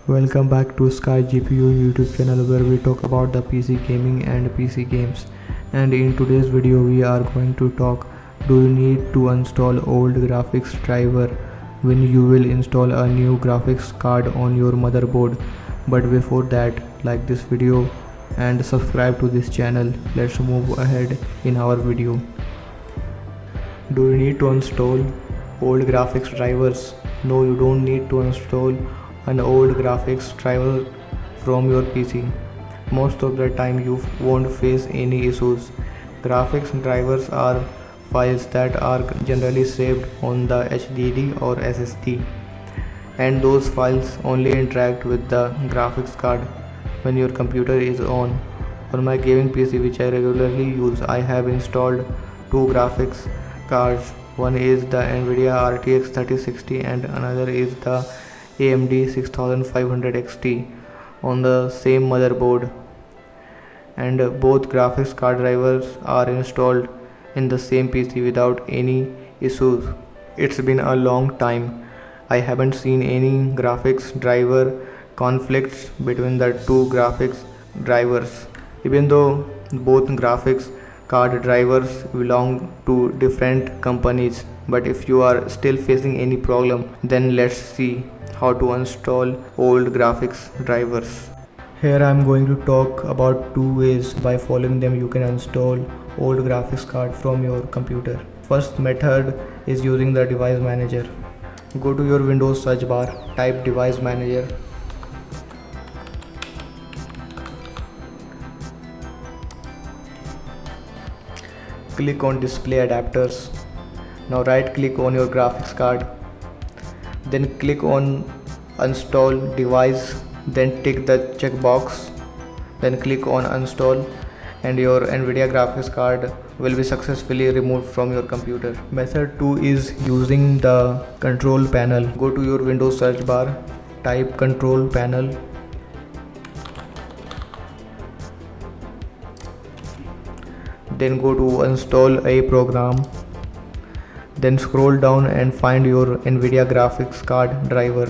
Welcome back to SkyGpu YouTube channel where we talk about the PC gaming and PC games. And in today's video we are going to talk, do you need to install old graphics driver when you will install a new graphics card on your motherboard? But before that, like this video and subscribe to this channel. Let's move ahead in our video. Do you need to install old graphics drivers? No, you don't need to install an old graphics driver from your PC. Most of the time you won't face any issues. Graphics drivers are files that are generally saved on the HDD or SSD, and those files only interact with the graphics card when your computer is on. On my gaming PC, which I regularly use, I have installed two graphics cards. One is the Nvidia RTX 3060 and another is the AMD 6500 XT on the same motherboard, and both graphics card drivers are installed in the same PC without any issues. It's been a long time. I haven't seen any graphics driver conflicts between the two graphics drivers, even though both graphics card drivers belong to different companies. But if you are still facing any problem, then let's see how to install old graphics drivers. Here I am going to talk about two ways. By following them you can install old graphics card from your computer. First method is using the device manager. Go to your Windows search bar, type device manager. Click on display adapters. Now right click on your graphics card, then click on install device, then tick the checkbox, then click on install, and your Nvidia graphics card will be successfully removed from your computer. Method 2 is using the control panel. Go to your Windows search bar, type control panel. Then go to install a program. Then scroll down and find your Nvidia graphics card driver.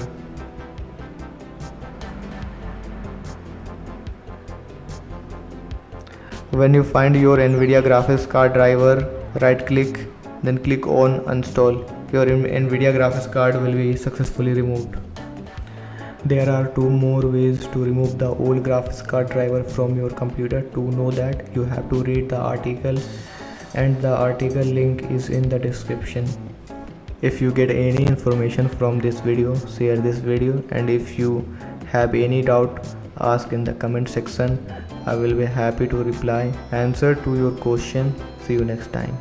When you find your Nvidia graphics card driver, right click, then click on install. Your Nvidia graphics card will be successfully removed. There are two more ways to remove the old graphics card driver from your computer. To know that, you have to read the article, and the article link is in the description. If you get any information from this video, share this video, and if you have any doubt, ask in the comment section. I will be happy to reply, answer to your question. See you next time.